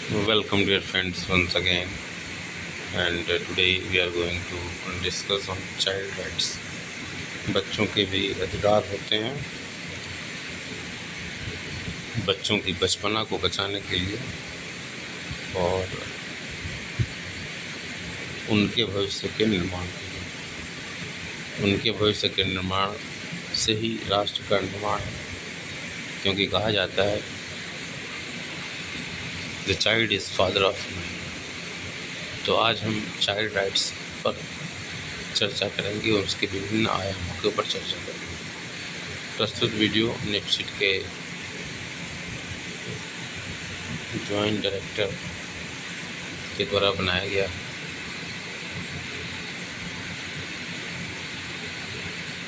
Welcome, dear friends, once again. And today we are going to discuss on child rights. बच्चों के भी अधिकार होते हैं। बच्चों की बचपना को बचाने के लिए और उनके भविष्य के निर्माण के लिए। उनके भविष्य के निर्माण से ही राष्ट्र का निर्माण है, क्योंकि कहा जाता है the child is father of man. तो आज हम चाइल्ड राइट्स पर चर्चा करेंगे और उसके विभिन्न आयामों के ऊपर चर्चा करेंगे। प्रस्तुत वीडियो निपसिट के जॉइंट डायरेक्टर के द्वारा बनाया गया है।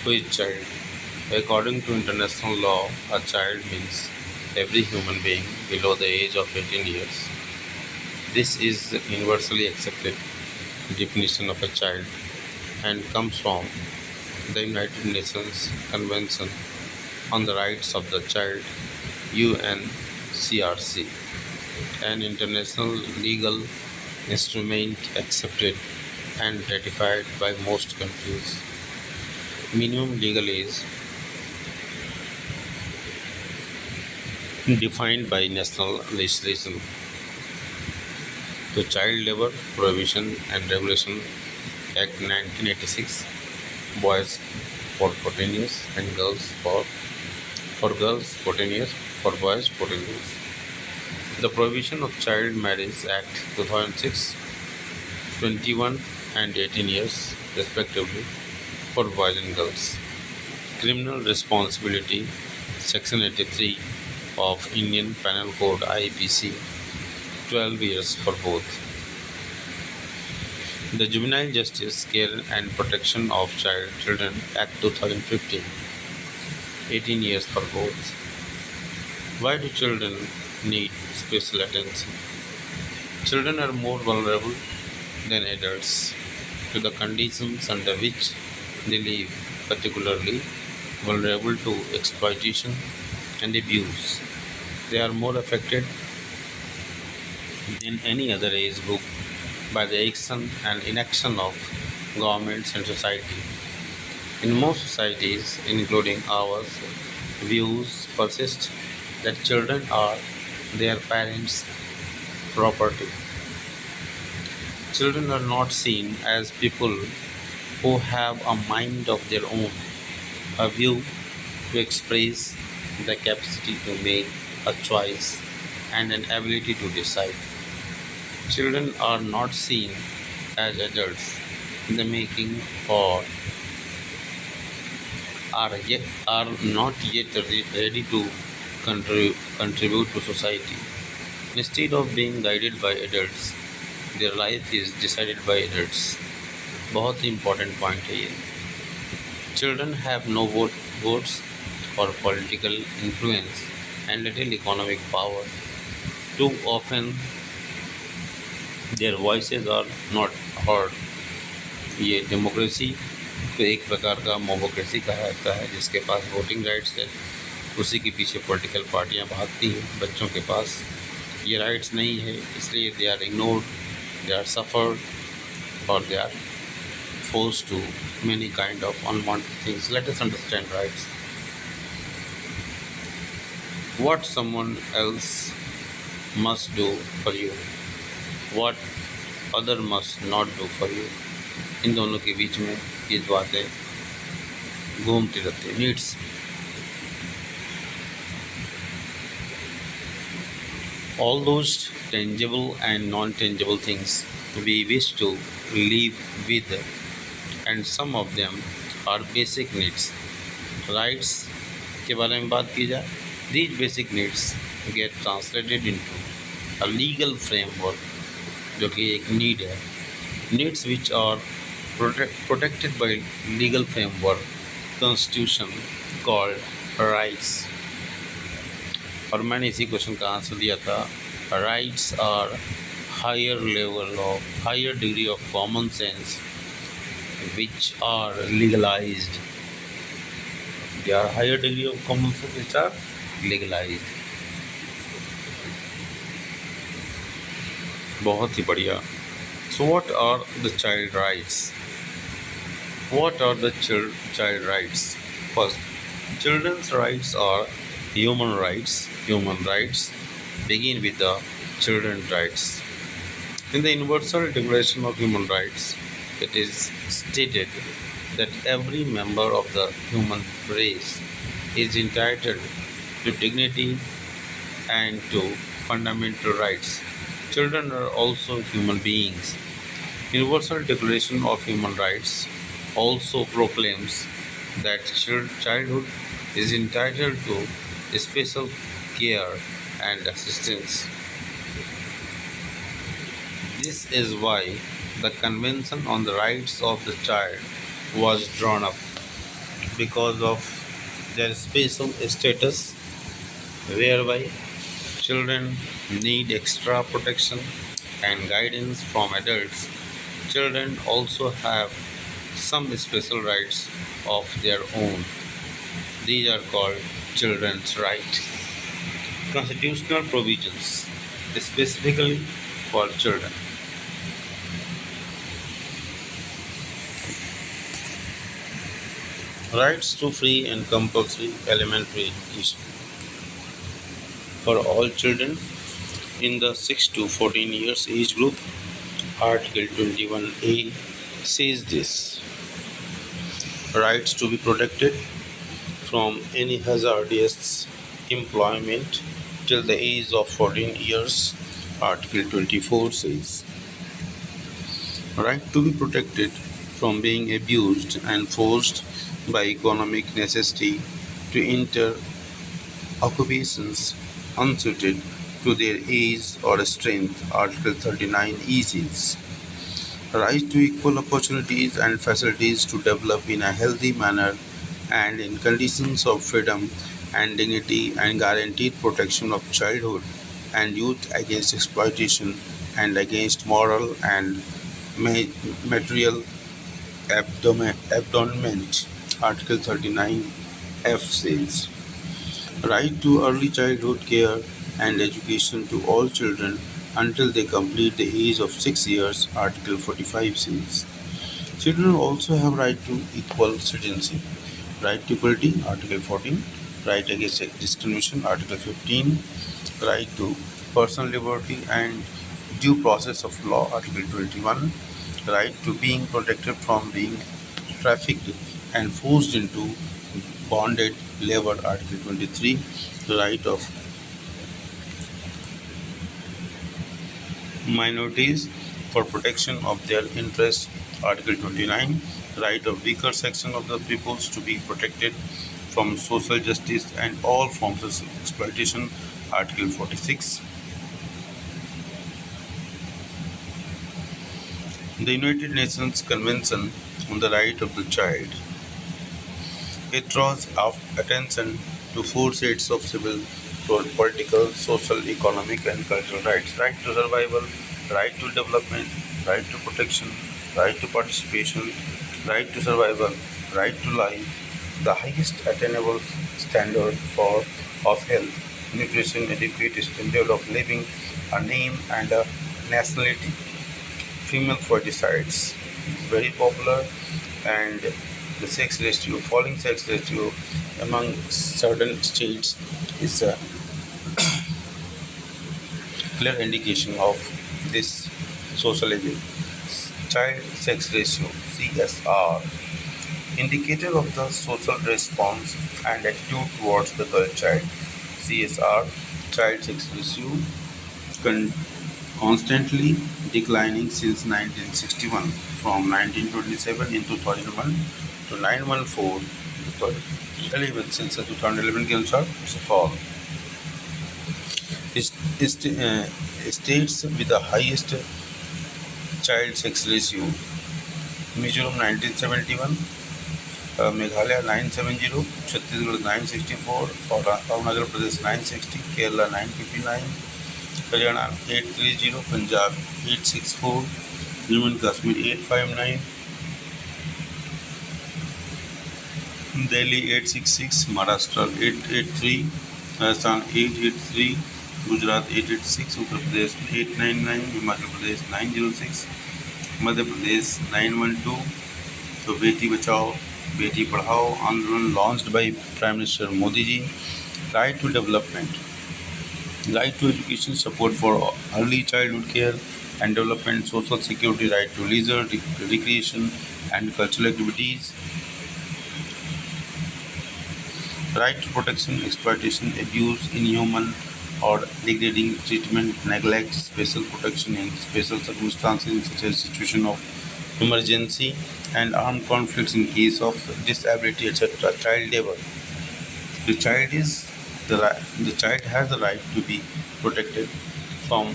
Which child? According to international law, a child means every human being below the age of 18 years. This is the universally accepted definition of a child and comes from the United Nations Convention on the Rights of the Child, UNCRC, an international legal instrument accepted and ratified by most countries. Minimum legal age defined by national legislation. The Child Labor Prohibition and Regulation Act 1986, boys for 14 years and for girls 14 years, for boys 14 years. The Prohibition of Child Marriage Act 2006, 21 and 18 years respectively, for boys and girls. Criminal Responsibility Section 83 of Indian Penal Code IPC, 12 years for both. The Juvenile Justice Care and Protection of Children Act 2015, 18 years for both. Why do children need special attention? Children are more vulnerable than adults to the conditions under which they live, particularly vulnerable to exploitation and abuse. They are more affected than any other age group by the action and inaction of governments and society. In most societies, including ours, views persist that children are their parents' property. Children are not seen as people who have a mind of their own, a view to express, the capacity to make a choice, and an ability to decide. Children are not seen as adults in the making or are not yet ready to contribute to society. Instead of being guided by adults, their life is decided by adults. बहुत ही important point है ये। Children have no votes or political influence and little economic power. Too often, their voices are not heard. ये democracy तो एक प्रकार का mobocracy कहा जाता है, जिसके पास वोटिंग राइट्स है, उसी के पीछे पॉलिटिकल पार्टियां भागती हैं। बच्चों के पास ये राइट्स नहीं है, इसलिए they are ignored, they are suffered और they are forced to many kind of unwanted things. Let us understand rights. What someone else must do for you, what other must not do for you. इन दोनों के बीच में ये बातें घूमती रहती हैं। Needs, all those tangible and non-tangible things we wish to live with, and some of them are basic needs. Rights के बारे में बात की जाए, these basic needs get translated into a legal framework, जो कि एक नीड है। Needs which are protected by legal framework, constitution called rights। और मैंने इसी क्वेश्चन का आंसर दिया था, rights are higher level of higher degree of common sense which are legalized. They are higher degree of common sense which are legalized. बहुत ही बढ़िया. So what are the child rights? What are the child rights? First, children's rights are human rights. Human rights begin with the children's rights. In the Universal Declaration of Human Rights, it is stated that every member of the human race is entitled to dignity and to fundamental rights. Children are also human beings. Universal Declaration of Human Rights also proclaims that childhood is entitled to special care and assistance. This is why the Convention on the Rights of the Child was drawn up because of their special status, whereby children need extra protection and guidance from adults. Children also have some special rights of their own. These are called children's rights. Constitutional provisions specifically for children. Rights to free and compulsory elementary education for all children in the 6 to 14 years age group. Article 21A says this: rights to be protected from any hazardous employment till the age of 14 years. Article 24 says right to be protected from being abused and forced by economic necessity to enter occupations unsuited to their age or strength. Article 39E says right to equal opportunities and facilities to develop in a healthy manner and in conditions of freedom and dignity, and guaranteed protection of childhood and youth against exploitation and against moral and material abandonment. Article 39F says right to early childhood care and education to all children until they complete the age of 6 years. Article 45 says children also have right to equal citizenship. Right to equality, Article 14. Right against discrimination, Article 15. Right to personal liberty and due process of law, Article 21. Right to being protected from being trafficked and forced into bonded labor, Article 23. Right of minorities for protection of their interests, Article 29. Right of weaker section of the peoples to be protected from social justice and all forms of exploitation, Article 46. The United Nations Convention on the Right of the Child. It draws attention to four sets of civil, political, social, economic, and cultural rights: right to survival, right to development, right to protection, right to participation, right to survival, right to life, the highest attainable standard for of health, nutrition, adequate standard of living, a name, and a nationality. Female foeticides is very popular, and the sex ratio, falling sex ratio among certain states is a clear indication of this social evil. Child sex ratio (CSR), indicator of the social response and attitude towards the girl child. CSR, child sex ratio, con- constantly declining since 1961, from 1927 in 2001 to 914 2011. Since 2011 के अनुसार it's a fall. States with the highest child sex ratio: Mizoram 1971, Meghalaya 970, Chhattisgarh 964, और Arunachal Pradesh 960, Kerala 959, Haryana 830, Punjab 864, Jammu and Kashmir 859, Delhi 866, Maharashtra 883, Rajasthan 883, Gujarat 886, Uttar Pradesh 899, Himachal Pradesh 906, Madhya Pradesh 912। तो बेटी बचाओ बेटी पढ़ाओ आंदोलन launched by prime minister Modi ji. Right to development, right to education, support for early childhood care and development, social security, right to leisure, recreation and cultural activities, right to protection, exploitation, abuse, inhuman or degrading treatment, neglect, special protection in special circumstances such as situation of emergency and armed conflicts in case of disability, etc. Child labor. The child is the child has the right to be protected from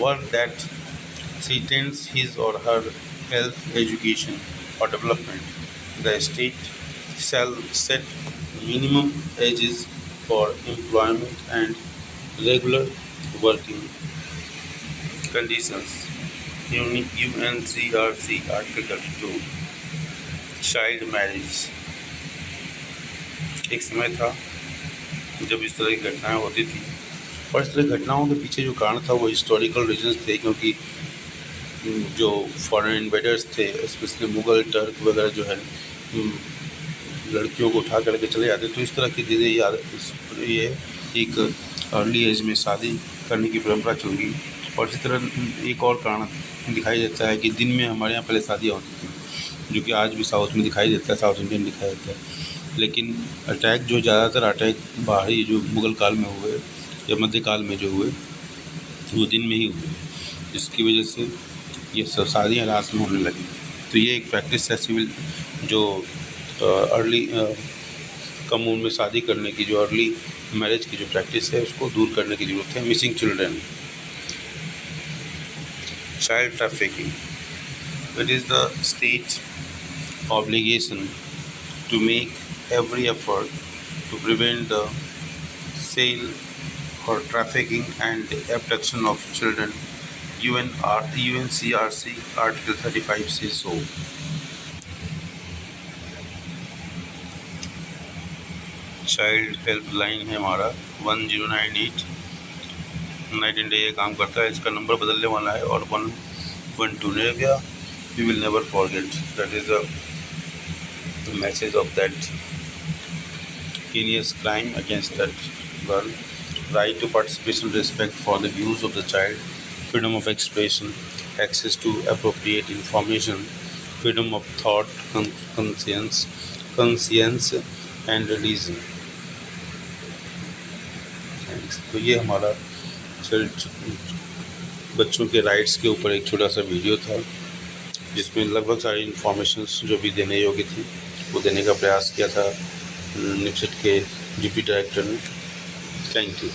work that threatens his or her health, education, or development. The state shall set minimum ages for employment and regular working conditions. UNCRC Article 32। Child marriage. एक समय था जब इस तरह की घटनाएं होती थी, और इस तरह की घटनाओं के पीछे जो कारण था वो हिस्टोरिकल रीजंस थे, क्योंकि जो फॉरेन इन्वेडर्स थे, स्पेशली मुग़ल, टर्क वगैरह जो है लड़कियों को उठा करके चले जाते, तो इस तरह की चीज़ें ये एक अर्ली एज में शादी करने की परंपरा चल गई। और इसी तरह एक और कारण दिखाई देता है कि दिन में हमारे यहाँ पहले शादियाँ होती थी, जो कि आज भी साउथ में दिखाई देता है, साउथ इंडियन दिखाई देता है। लेकिन अटैक जो ज़्यादातर अटैक बाहरी जो मुग़ल काल में हुए या मध्यकाल में जो हुए वो दिन में ही हुए, जिसकी वजह से ये सब शादियाँ रात में होने लगी। तो ये एक प्रैक्टिस है सिविल जो अर्ली कम उम्र में शादी करने की, जो अर्ली मैरिज की जो प्रैक्टिस है, उसको दूर करने की ज़रूरत है। Missing children, child trafficking, it is the state obligation to make every effort to prevent the sale or trafficking and abduction of children. UNCRC Article 35 says so. Child helpline है हमारा 1098, नाइट एंड डे ये काम करता है। इसका number बदलने वाला है और 112 रह गया। We will never forget, that is the message of that heinous crime against that girl. Right to participation, respect for the views of the child, freedom of expression, access to appropriate information, freedom of thought, conscience and religion. तो ये हमारा बच्चों के rights के ऊपर एक छोटा सा वीडियो था, जिसमें लगभग सारी इन्फॉर्मेशंस जो भी देने योग्य थी वो देने का प्रयास किया था निपसेट के डिप्टी डायरेक्टर ने। Thank you.